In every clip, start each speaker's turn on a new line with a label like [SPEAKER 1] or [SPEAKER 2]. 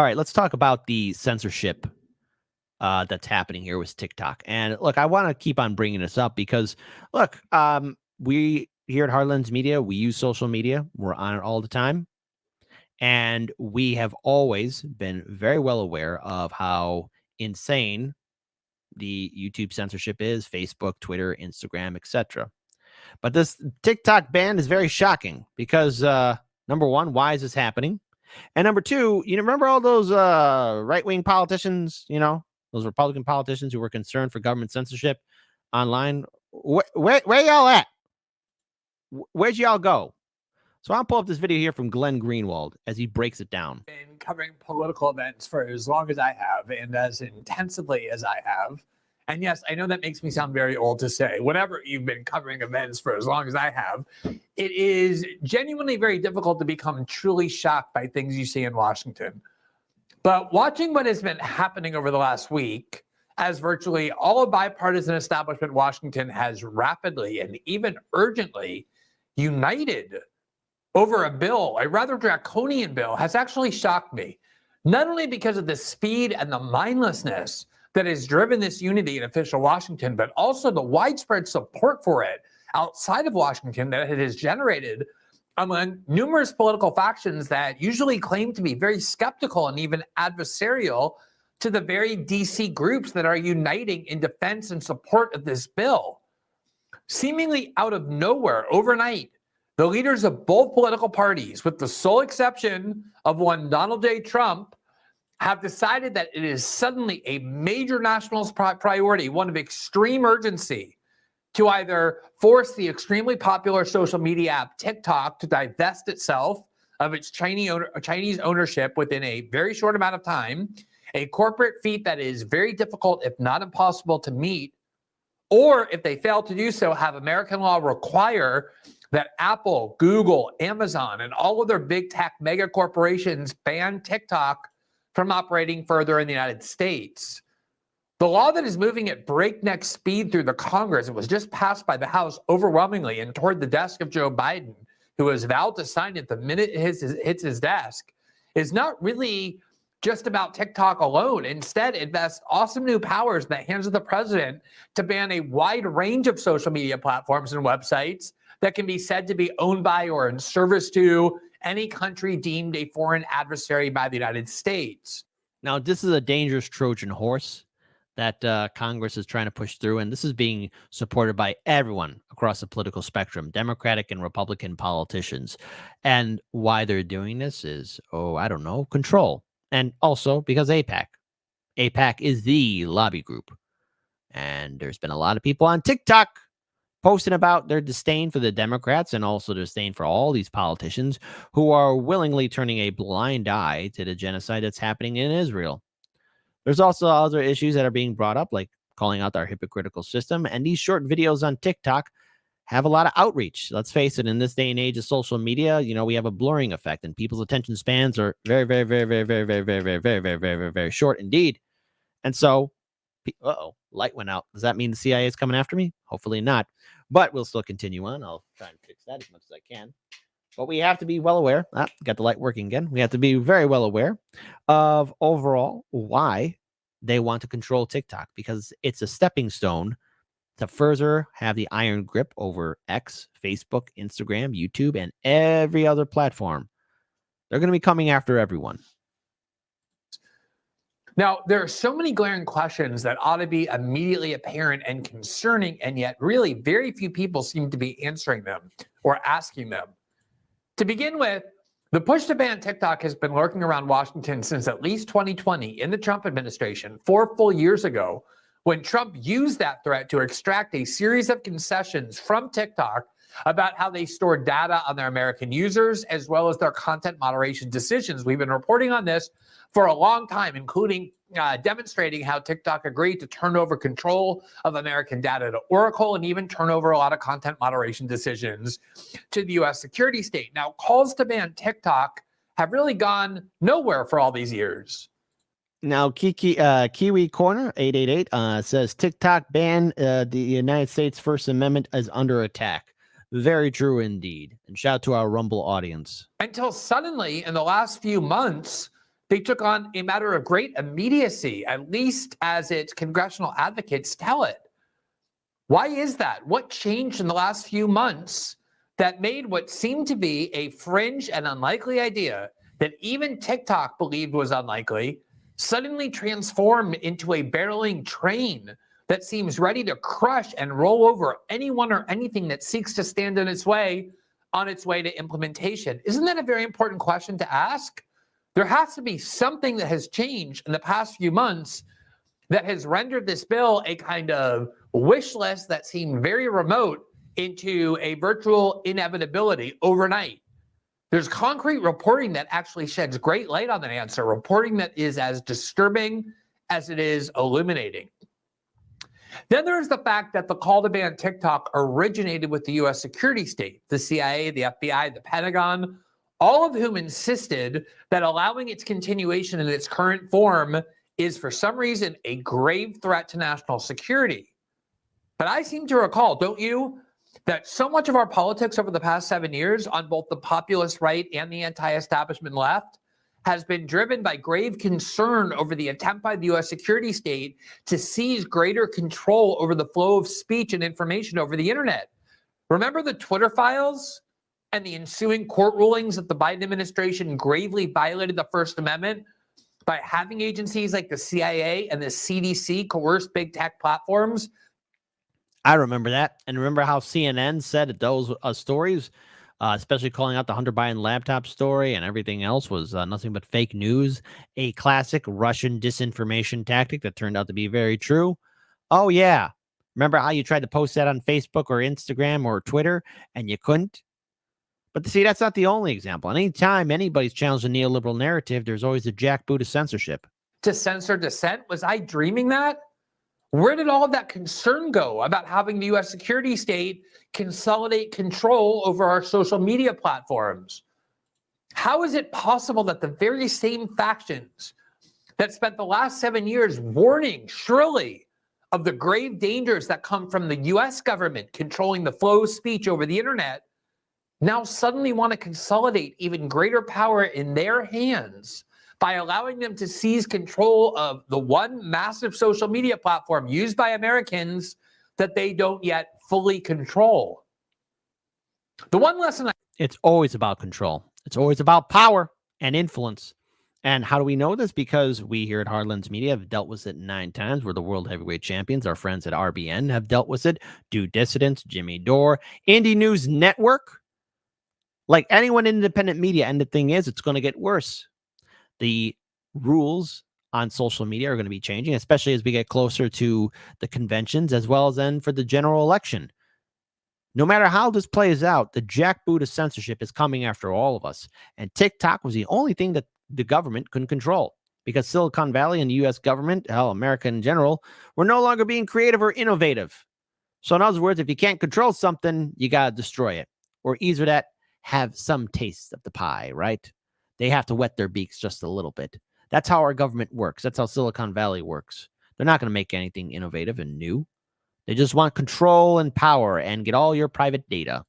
[SPEAKER 1] right, let's talk about the censorship that's happening here with TikTok. And look, I want to keep on bringing this up because, look, we here at Heartlands Media, we use social media. We're on it all the time. And we have always been very well aware of how insane the YouTube censorship is, Facebook, Twitter, Instagram, etc. But this TikTok ban is very shocking because, number one, why is this happening? And number two, remember all those right-wing politicians, those Republican politicians who were concerned for government censorship online? Where y'all at? Where'd y'all go? So I'll pull up this video here from Glenn Greenwald as he breaks it down.
[SPEAKER 2] Been covering political events for as long as I have and as intensively as I have. And yes, I know that makes me sound very old to say. Whenever you've been covering events for as long as I have, it is genuinely very difficult to become truly shocked by things you see in Washington. But watching what has been happening over the last week, as virtually all of bipartisan establishment Washington has rapidly and even urgently united over a bill, a rather draconian bill, has actually shocked me. Not only because of the speed and the mindlessness that has driven this unity in official Washington, but also the widespread support for it outside of Washington that it has generated among numerous political factions that usually claim to be very skeptical and even adversarial to the very DC groups that are uniting in defense and support of this bill. Seemingly out of nowhere, overnight, the leaders of both political parties, with the sole exception of one Donald J. Trump, have decided that it is suddenly a major national priority, one of extreme urgency, to either force the extremely popular social media app TikTok to divest itself of its Chinese ownership within a very short amount of time, a corporate feat that is very difficult, if not impossible, to meet, or if they fail to do so, have American law require that Apple, Google, Amazon, and all other big tech mega corporations ban TikTok from operating further in the United States. The law that is moving at breakneck speed through the Congress, it was just passed by the House overwhelmingly and toward the desk of Joe Biden, who has vowed to sign it the minute it hits his desk, is not really just about TikTok alone. Instead, it vests awesome new powers in the hands of the president to ban a wide range of social media platforms and websites that can be said to be owned by or in service to any country deemed a foreign adversary by the United States.
[SPEAKER 1] Now, this is a dangerous Trojan horse that Congress is trying to push through, and this is being supported by everyone across the political spectrum, Democratic and Republican politicians. And why they're doing this is, I don't know, control. And also because AIPAC is the lobby group. And there's been a lot of people on TikTok posting about their disdain for the Democrats and also disdain for all these politicians who are willingly turning a blind eye to the genocide that's happening in Israel. There's also other issues that are being brought up, like calling out our hypocritical system. And these short videos on TikTok have a lot of outreach. Let's face it, in this day and age of social media, we have a blurring effect and people's attention spans are very, very, very, very, very, very, very, very, very, very, very, very, very short indeed. And so, light went out. Does that mean the CIA is coming after me? Hopefully not. But we'll still continue on. I'll try and fix that as much as I can. But we have to be well aware. Got the light working again. We have to be very well aware of overall why they want to control TikTok, because it's a stepping stone to further have the iron grip over X, Facebook, Instagram, YouTube, and every other platform. They're going to be coming after everyone.
[SPEAKER 2] Now, there are so many glaring questions that ought to be immediately apparent and concerning, and yet really very few people seem to be answering them or asking them. To begin with, the push to ban TikTok has been lurking around Washington since at least 2020 in the Trump administration, 4 full years ago, when Trump used that threat to extract a series of concessions from TikTok about how they store data on their American users, as well as their content moderation decisions. We've been reporting on this for a long time, including demonstrating how TikTok agreed to turn over control of American data to Oracle and even turn over a lot of content moderation decisions to the U.S. security state. Now, calls to ban TikTok have really gone nowhere for all these years.
[SPEAKER 1] Now, Kiwi Corner 888 says TikTok ban, the United States First Amendment is under attack. Very true indeed. And shout out to our Rumble audience.
[SPEAKER 2] Until suddenly, in the last few months, they took on a matter of great immediacy, at least as its congressional advocates tell it. Why is that? What changed in the last few months that made what seemed to be a fringe and unlikely idea that even TikTok believed was unlikely suddenly transform into a barreling train that seems ready to crush and roll over anyone or anything that seeks to stand in its way on its way to implementation? Isn't that a very important question to ask? There has to be something that has changed in the past few months that has rendered this bill a kind of wish list that seemed very remote into a virtual inevitability overnight. There's concrete reporting that actually sheds great light on that answer, reporting that is as disturbing as it is illuminating. Then there's the fact that the call to ban TikTok originated with the US security state, the CIA, the FBI, the Pentagon, all of whom insisted that allowing its continuation in its current form is for some reason a grave threat to national security. But I seem to recall, don't you, that so much of our politics over the past 7 years on both the populist right and the anti-establishment left has been driven by grave concern over the attempt by the US security state to seize greater control over the flow of speech and information over the internet. Remember the Twitter files and the ensuing court rulings that the Biden administration gravely violated the First Amendment by having agencies like the CIA and the CDC coerce big tech platforms?
[SPEAKER 1] I remember that. And remember how CNN said that those stories, especially calling out the Hunter Biden laptop story and everything else, was nothing but fake news, a classic Russian disinformation tactic that turned out to be very true. Oh, yeah. Remember how you tried to post that on Facebook or Instagram or Twitter and you couldn't? But see, that's not the only example. Anytime anybody's challenged the neoliberal narrative, there's always a jackboot of censorship.
[SPEAKER 2] To censor dissent? Was I dreaming that? Where did all of that concern go about having the US security state consolidate control over our social media platforms? How is it possible that the very same factions that spent the last 7 years warning shrilly of the grave dangers that come from the US government controlling the flow of speech over the internet now suddenly want to consolidate even greater power in their hands by allowing them to seize control of the one massive social media platform used by Americans that they don't yet fully control? The one lesson
[SPEAKER 1] It's always about control. It's always about power and influence. And how do we know this? Because we here at Hardlands Media have dealt with it 9 times. We're the world heavyweight champions. Our friends at RBN have dealt with it. Due Dissidents, Jimmy Dore, Indie News Network. Like anyone in independent media. And the thing is, it's going to get worse. The rules on social media are going to be changing, especially as we get closer to the conventions, as well as then for the general election. No matter how this plays out, the jackboot of censorship is coming after all of us. And TikTok was the only thing that the government couldn't control, because Silicon Valley and the U.S. government, hell, America in general, were no longer being creative or innovative. So in other words, if you can't control something, you got to destroy it. Or either that, have some taste of the pie, right? They have to wet their beaks just a little bit. That's how our government works. That's how Silicon Valley works. They're not going to make anything innovative and new. They just want control and power and get all your private data.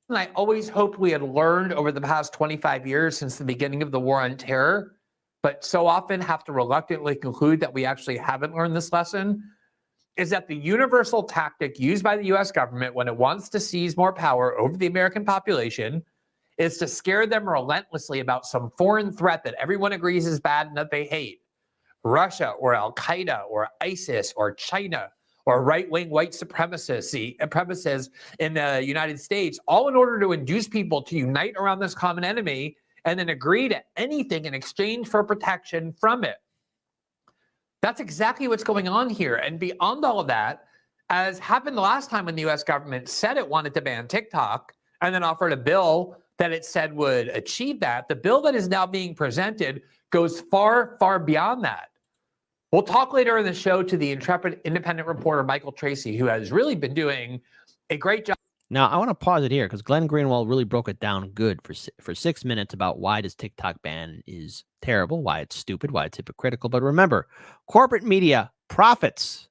[SPEAKER 2] And I always hoped we had learned over the past 25 years since the beginning of the war on terror, but so often have to reluctantly conclude that we actually haven't learned this lesson, is that the universal tactic used by the US government when it wants to seize more power over the American population is to scare them relentlessly about some foreign threat that everyone agrees is bad and that they hate. Russia or Al-Qaeda or ISIS or China or right-wing white supremacists in the United States, all in order to induce people to unite around this common enemy and then agree to anything in exchange for protection from it. That's exactly what's going on here. And beyond all of that, as happened the last time when the US government said it wanted to ban TikTok and then offered a bill that it said would achieve that, the bill that is now being presented goes far, far beyond that. We'll talk later in the show to the intrepid independent reporter, Michael Tracy, who has really been doing a great job.
[SPEAKER 1] Now, I want to pause it here because Glenn Greenwald really broke it down good for 6 minutes about why this TikTok ban is terrible, why it's stupid, why it's hypocritical. But remember, corporate media profits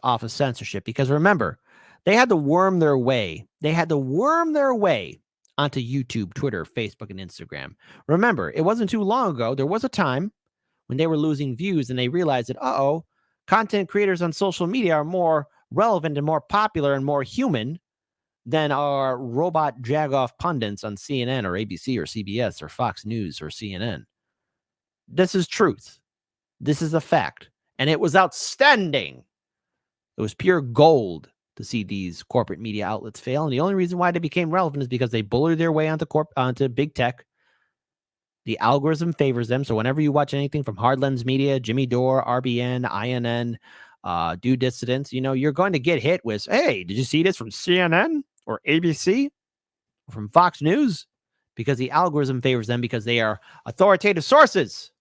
[SPEAKER 1] off of censorship, because remember, they had to worm their way. They had to worm their way onto YouTube, Twitter, Facebook, and Instagram. Remember, it wasn't too long ago. There was a time when they were losing views and they realized that, content creators on social media are more relevant and more popular and more human than our robot jagoff pundits on CNN or ABC or CBS or Fox News or CNN. This is truth. This is a fact. And it was outstanding. It was pure gold to see these corporate media outlets fail. And the only reason why they became relevant is because they bullied their way onto big tech. The algorithm favors them. So whenever you watch anything from Hard Lens Media, Jimmy Dore, RBN, INN, Do Dissidents, you're going to get hit with, hey, did you see this from CNN or ABC or from Fox News? Because the algorithm favors them because they are authoritative sources.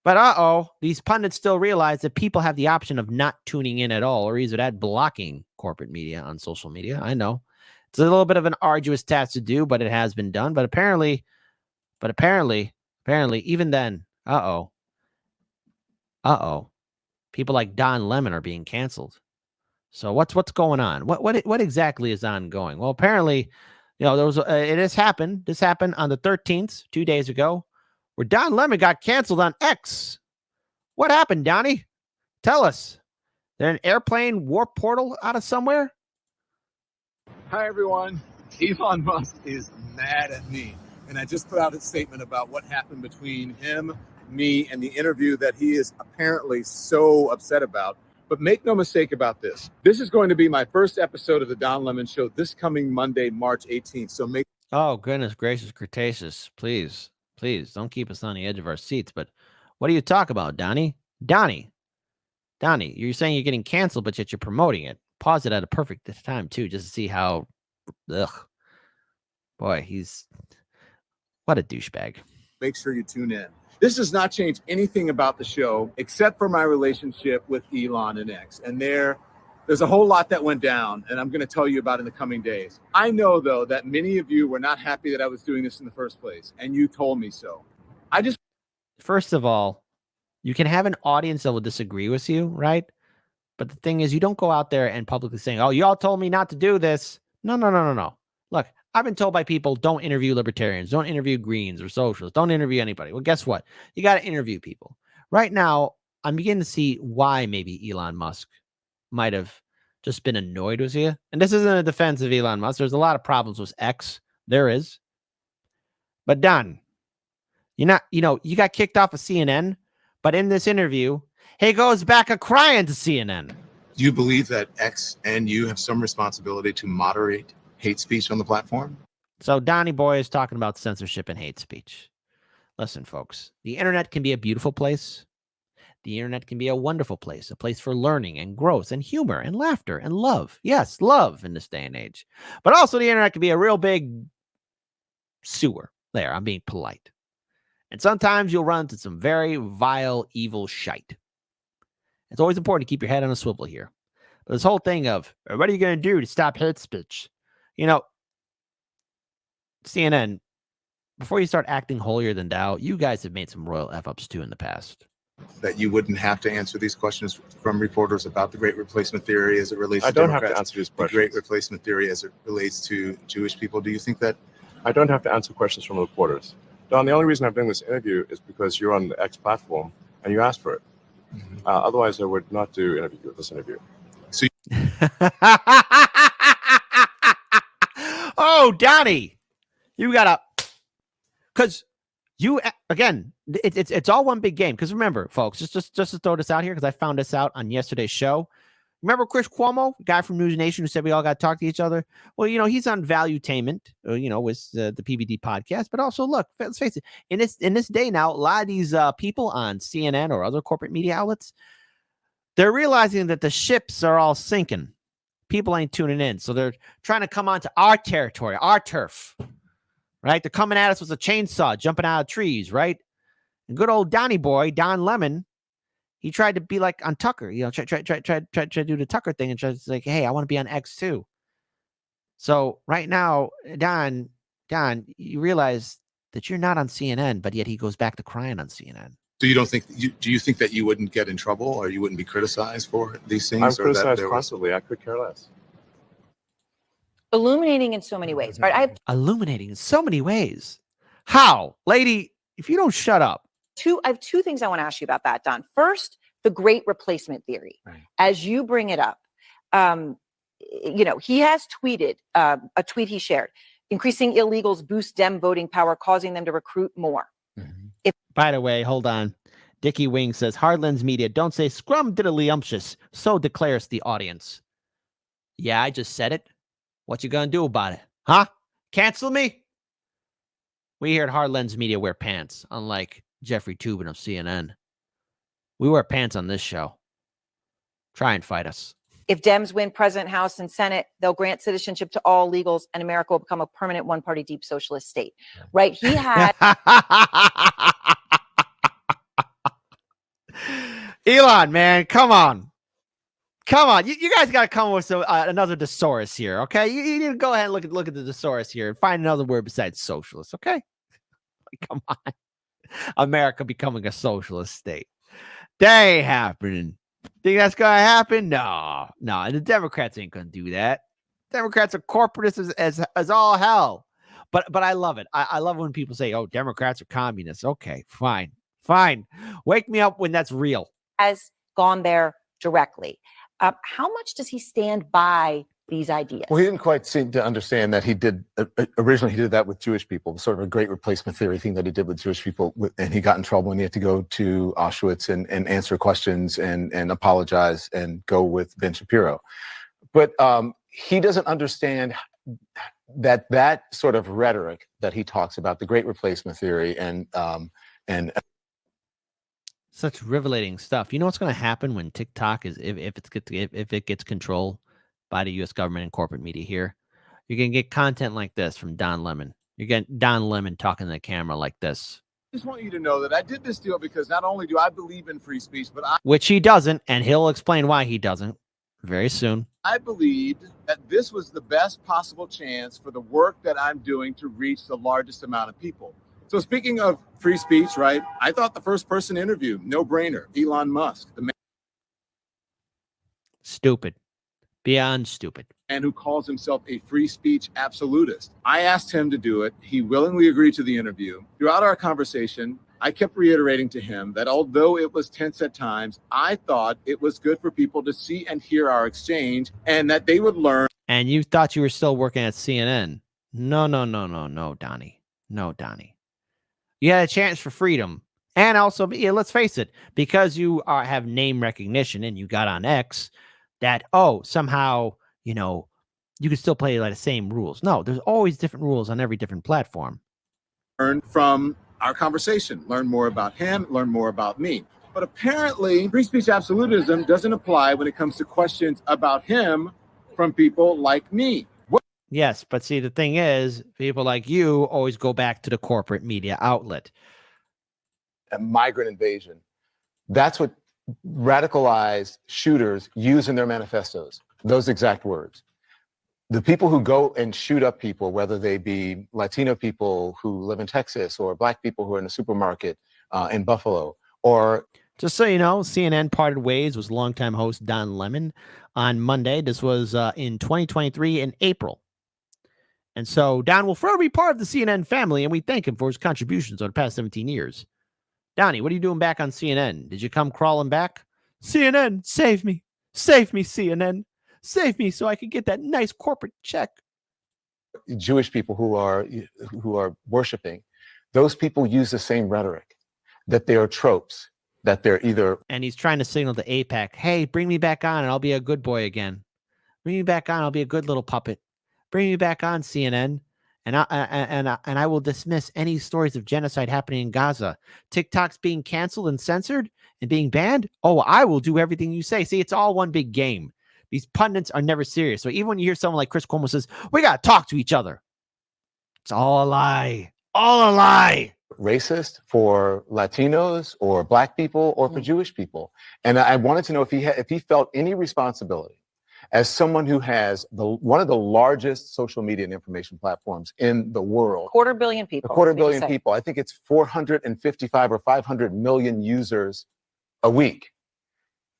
[SPEAKER 1] But these pundits still realize that people have the option of not tuning in at all, or either that blocking corporate media on social media. I know it's a little bit of an arduous task to do, but it has been done. But apparently, even then, people like Don Lemon are being canceled. So what's going on? What exactly is ongoing? Well, apparently, there was it has happened. This happened on the 13th, 2 days ago, where Don Lemon got canceled on X. What happened, Donnie? Tell us. There an airplane warp portal out of somewhere?
[SPEAKER 3] Hi, everyone. Elon Musk is mad at me. And I just put out a statement about what happened between him, me, and the interview that he is apparently so upset about. But make no mistake about this. This is going to be my first episode of the Don Lemon Show this coming Monday, March 18th. So
[SPEAKER 1] Oh, goodness gracious, Cretaceous. Please, don't keep us on the edge of our seats. But what do you talk about, Donnie? Donnie, you're saying you're getting canceled, but yet you're promoting it. Pause it at a perfect time, too, just to see how, boy, what a douchebag.
[SPEAKER 3] Make sure you tune in. This does not change anything about the show except for my relationship with Elon and X. And there's a whole lot that went down, and I'm going to tell you about in the coming days. I know, though, that many of you were not happy that I was doing this in the first place, and you told me so.
[SPEAKER 1] First of all, you can have an audience that will disagree with you, right? But the thing is, you don't go out there and publicly saying, oh, y'all told me not to do this. No. Look, I've been told by people, don't interview libertarians, don't interview Greens or socialists, don't interview anybody. Well, guess what? You got to interview people. Right now, I'm beginning to see why maybe Elon Musk might have just been annoyed with you. And this isn't a defense of Elon Musk. There's a lot of problems with X. There is. But Don, you got kicked off of CNN, but in this interview, he goes back crying to CNN.
[SPEAKER 4] Do you believe that X and you have some responsibility to moderate hate speech on the platform?
[SPEAKER 1] So Donnie Boy is talking about censorship and hate speech. Listen, folks, the internet can be a beautiful place. The internet can be a wonderful place, a place for learning and growth and humor and laughter and love. Yes, love in this day and age. But also the internet can be a real big sewer. There, I'm being polite. And sometimes you'll run into some very vile, evil shite. It's always important to keep your head on a swivel here. But this whole thing of, what are you going to do to stop hate speech? CNN, before you start acting holier than thou, you guys have made some royal F-ups too in the past.
[SPEAKER 4] That you wouldn't have to answer these questions from reporters about the Great Replacement Theory as it relates to
[SPEAKER 5] I don't
[SPEAKER 4] Democrats,
[SPEAKER 5] have to answer these questions.
[SPEAKER 4] the Great Replacement Theory as it relates to Jewish people. Do you think that?
[SPEAKER 5] I don't have to answer questions from reporters. Don, the only reason I'm doing this interview is because you're on the X platform and you asked for it. Mm-hmm. Otherwise, I would not do this interview.
[SPEAKER 4] So
[SPEAKER 1] oh, Donnie, you gotta, because you again, it's all one big game. Because remember, folks, just to throw this out here, because I found this out on yesterday's show. Remember Chris Cuomo, guy from News Nation, who said we all got to talk to each other? Well, he's on Valuetainment, with the PBD podcast. But also, look, let's face it, in this day now, a lot of these people on CNN or other corporate media outlets, they're realizing that the ships are all sinking. People ain't tuning in. So they're trying to come onto our territory, our turf, right? They're coming at us with a chainsaw, jumping out of trees, right? And good old Donnie Boy, Don Lemon, he tried to be like on Tucker, try to do the Tucker thing and try to say, hey, I want to be on X too. So right now, Don, you realize that you're not on CNN, but yet he goes back to crying on CNN.
[SPEAKER 4] So you don't think? Do you think that you wouldn't get in trouble or you wouldn't be criticized for these things?
[SPEAKER 5] I'm criticized constantly. I could care less.
[SPEAKER 6] illuminating in so many ways. Right? I have
[SPEAKER 1] Illuminating in so many ways. How, lady? If you don't shut up.
[SPEAKER 6] I have two things I want to ask you about that, Don. First, the great replacement theory.
[SPEAKER 1] Right.
[SPEAKER 6] As you bring it up, he has tweeted a tweet he shared: increasing illegals boost Dem voting power, causing them to recruit more.
[SPEAKER 1] By the way, hold on. Dickie Wing says, Hardlands Media, don't say scrum diddly-umptious. So declares the audience. Yeah, I just said it. What you gonna do about it? Huh? Cancel me? We here at Hardlands Media wear pants, unlike Jeffrey Toobin of CNN. We wear pants on this show. Try and fight us.
[SPEAKER 6] If Dems win President, House, and Senate, they'll grant citizenship to all illegals, and America will become a permanent one-party deep socialist state. Right? He had...
[SPEAKER 1] Elon, man, come on. Come on. You guys got to come with another thesaurus here, okay? You need to go ahead and look at the thesaurus here and find another word besides socialist, okay? Come on. America becoming a socialist state. That ain't happening. Think that's going to happen? No. And the Democrats ain't going to do that. Democrats are corporatists as all hell. But I love it. I love when people say, oh, Democrats are communists. Okay, fine. Wake me up when that's real.
[SPEAKER 6] Has gone there directly. How much does he stand by these ideas?
[SPEAKER 3] Well, he didn't quite seem to understand that he did originally. He did that with Jewish people, sort of a great replacement theory thing that he did with Jewish people, and he got in trouble when he had to go to Auschwitz and answer questions and apologize and go with Ben Shapiro. But he doesn't understand that sort of rhetoric that he talks about, the great replacement theory, and
[SPEAKER 1] such revelating stuff. You know what's going to happen when TikTok is if it gets controlled by the U.S. government and corporate media here? You're going to get content like this from Don Lemon. You're getting Don Lemon talking to the camera like this.
[SPEAKER 3] I just want you to know that I did this deal because not only do I believe in free speech, but
[SPEAKER 1] which he doesn't, and he'll explain why he doesn't very soon.
[SPEAKER 3] I believed that this was the best possible chance for the work that I'm doing to reach the largest amount of people. So speaking of free speech, right? I thought the first person interview, no brainer, Elon Musk, the man
[SPEAKER 1] stupid, beyond stupid,
[SPEAKER 3] and who calls himself a free speech absolutist. I asked him to do it. He willingly agreed to the interview. Throughout our conversation, I kept reiterating to him that although it was tense at times, I thought it was good for people to see and hear our exchange and that they would learn.
[SPEAKER 1] And you thought you were still working at CNN. No, Donnie. No, Donnie. You had a chance for freedom. And also, let's face it, because you have name recognition and you got on X, that, somehow, you can still play like the same rules. No, there's always different rules on every different platform.
[SPEAKER 3] Learn from our conversation, learn more about him, learn more about me. But apparently, free speech absolutism doesn't apply when it comes to questions about him from people like me.
[SPEAKER 1] Yes, but see, the thing is, people like you always go back to the corporate media outlet.
[SPEAKER 3] A migrant invasion. That's what radicalized shooters use in their manifestos, those exact words. The people who go and shoot up people, whether they be Latino people who live in Texas or Black people who are in a supermarket in Buffalo, or...
[SPEAKER 1] Just so you know, CNN parted ways with longtime host Don Lemon on Monday. This was in 2023 in April. And so Don will forever be part of the CNN family, and we thank him for his contributions over the past 17 years. Donnie, what are you doing back on CNN? Did you come crawling back? CNN, save me. Save me, CNN. Save me so I can get that nice corporate check.
[SPEAKER 3] Jewish people who are worshiping, those people use the same rhetoric, that they are tropes, that they're either...
[SPEAKER 1] And he's trying to signal to AIPAC, hey, bring me back on and I'll be a good boy again. Bring me back on, I'll be a good little puppet. Bring me back on, CNN, and I will dismiss any stories of genocide happening in Gaza. TikTok's being canceled and censored and being banned. Oh, I will do everything you say. See, it's all one big game. These pundits are never serious. So even when you hear someone like Chris Cuomo says, we got to talk to each other, it's all a lie. All a lie.
[SPEAKER 3] Racist for Latinos or Black people or for Jewish people. And I wanted to know if he felt any responsibility as someone who has one of the largest social media and information platforms in the world.
[SPEAKER 6] 250 million people.
[SPEAKER 3] A 250 million people. I think it's 455 or 500 million users a week.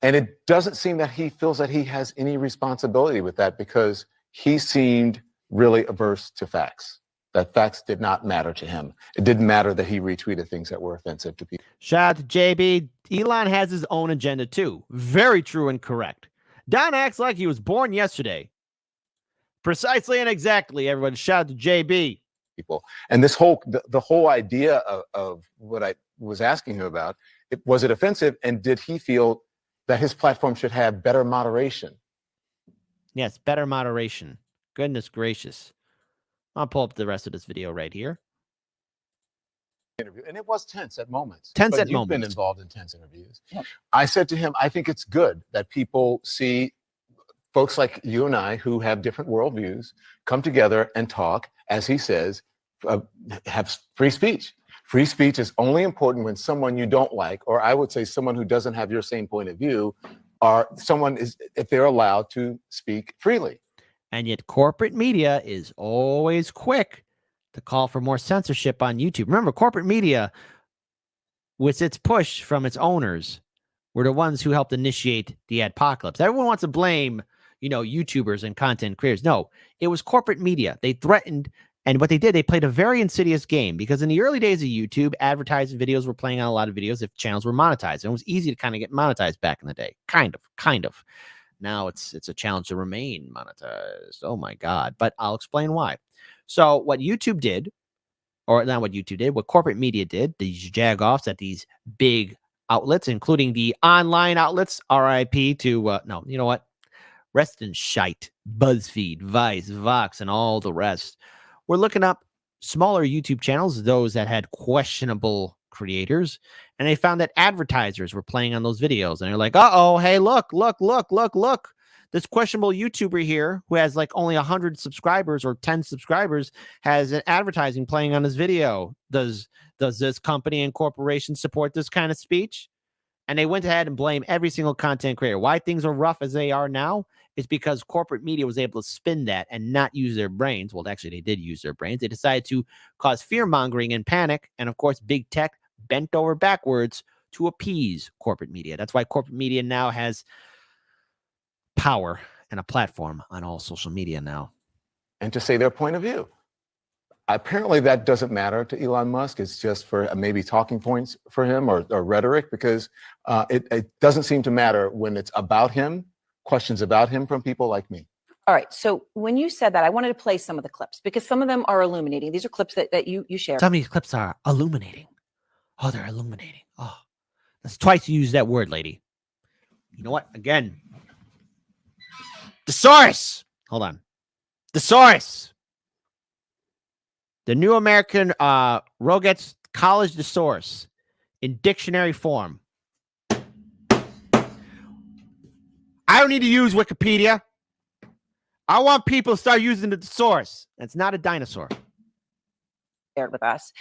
[SPEAKER 3] And it doesn't seem that he feels that he has any responsibility with that, because he seemed really averse to facts, that facts did not matter to him. It didn't matter that he retweeted things that were offensive to people.
[SPEAKER 1] Shout out to JB. Elon has his own agenda too. Very true and correct. Don acts like he was born yesterday. Precisely and exactly, everyone. Shout out to JB.
[SPEAKER 3] People. And this whole, the whole idea of what I was asking him about, was it offensive? And did he feel that his platform should have better moderation?
[SPEAKER 1] Yes, better moderation. Goodness gracious. I'll pull up the rest of this video right here.
[SPEAKER 3] Interview. And it was tense at moments.
[SPEAKER 1] Tense
[SPEAKER 3] but
[SPEAKER 1] at
[SPEAKER 3] you've
[SPEAKER 1] moments.
[SPEAKER 3] been involved in tense interviews.
[SPEAKER 1] Yep.
[SPEAKER 3] I said to him, I think it's good that people see folks like you and I who have different worldviews come together and talk, as he says, have free speech. Free speech is only important when someone you don't like, or I would say someone who doesn't have your same point of view, or someone is, if they're allowed to speak freely.
[SPEAKER 1] And yet corporate media is always quick to call for more censorship on YouTube. Remember, corporate media, with its push from its owners, were the ones who helped initiate the adpocalypse. Everyone wants to blame, YouTubers and content creators. No, it was corporate media. They threatened, and what they did, they played a very insidious game, because in the early days of YouTube, advertising videos were playing on a lot of videos if channels were monetized. And it was easy to kind of get monetized back in the day. Kind of. Now it's a challenge to remain monetized. Oh my God. But I'll explain why. So what YouTube did, or not what YouTube did, what corporate media did, these jagoffs at these big outlets, including the online outlets, RIP to, no, you know what? Rest in shite. BuzzFeed, Vice, Vox, and all the rest. We're looking up smaller YouTube channels, those that had questionable creators, and they found that advertisers were playing on those videos, and they're like, uh-oh, hey, look, this questionable YouTuber here who has like only 100 subscribers or 10 subscribers has an advertising playing on his video. Does this company and corporation support this kind of speech? And they went ahead and blamed every single content creator. Why things are rough as they are now is because corporate media was able to spin that and not use their brains. Well, actually, they did use their brains. They decided to cause fear-mongering and panic. And, of course, big tech bent over backwards to appease corporate media. That's why corporate media now has power and a platform on all social media now.
[SPEAKER 3] And to say their point of view. Apparently that doesn't matter to Elon Musk. It's just for maybe talking points for him, or rhetoric, because it doesn't seem to matter when it's about him, questions about him from people like me.
[SPEAKER 6] All right. So when you said that, I wanted to play some of the clips because some of them are illuminating. These are clips that you shared.
[SPEAKER 1] Some of these clips are illuminating. Oh, they're illuminating. Oh, that's twice you used that word, lady. You know what? Again. Thesaurus. Hold on. Thesaurus. The New American Roget's College Thesaurus in dictionary form. I don't need to use Wikipedia. I want people to start using the thesaurus. It's not a dinosaur.
[SPEAKER 6] Shared with us.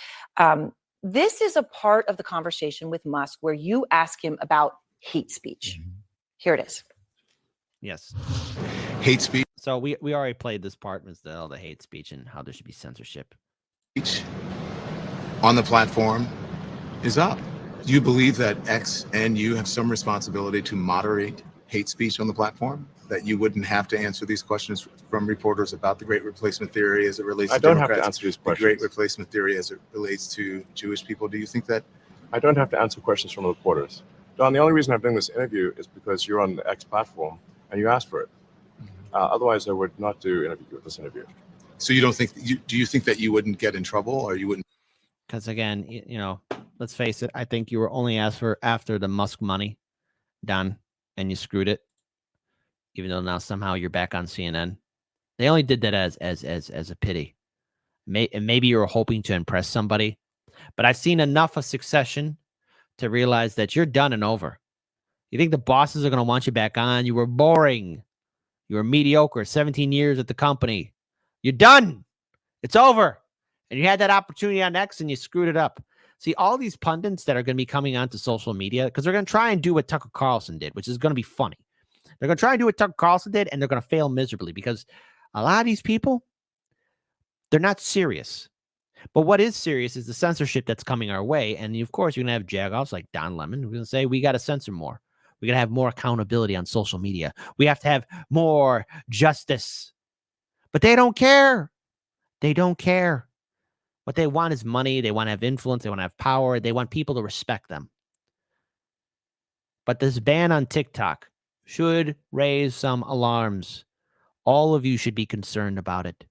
[SPEAKER 6] This is a part of the conversation with Musk where you ask him about hate speech. Here it is.
[SPEAKER 1] Yes.
[SPEAKER 4] Hate speech
[SPEAKER 1] So we already played this part with the hate speech and how there should be censorship
[SPEAKER 4] on the platform is up. Do you believe that X and you have some responsibility to moderate hate speech on the platform? That you wouldn't have to answer these questions from reporters about the Great Replacement Theory as it relates to
[SPEAKER 5] I don't have
[SPEAKER 4] Democrats,
[SPEAKER 5] to answer these
[SPEAKER 4] the
[SPEAKER 5] questions.
[SPEAKER 4] Great Replacement Theory as it relates to Jewish people? Do you think that?
[SPEAKER 5] I don't have to answer questions from reporters. Don, the only reason I'm doing this interview is because you're on the X platform and you asked for it. Otherwise, I would not do this interview.
[SPEAKER 4] So you don't think? Do you think that you wouldn't get in trouble, or you wouldn't?
[SPEAKER 1] because again, let's face it. I think you were only asked for after the Musk money done, and you screwed it. Even though now somehow you're back on CNN, they only did that as a pity. Maybe you were hoping to impress somebody, but I've seen enough of Succession to realize that you're done and over. You think the bosses are going to want you back on? You were boring. You were mediocre. 17 years at the company. You're done. It's over. And you had that opportunity on X and you screwed it up. See, all these pundits that are going to be coming onto social media, because they're going to try and do what Tucker Carlson did, which is going to be funny. They're going to try and do what Tucker Carlson did, and they're going to fail miserably because a lot of these people, they're not serious. But what is serious is the censorship that's coming our way. And of course, you're going to have jagoffs like Don Lemon who's going to say, we got to censor more. We got to have more accountability on social media. We have to have more justice. But they don't care. They don't care. What they want is money. They want to have influence. They want to have power. They want people to respect them. But this ban on TikTok should raise some alarms. All of you should be concerned about it,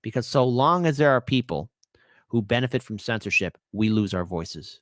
[SPEAKER 1] because so long as there are people who benefit from censorship, we lose our voices.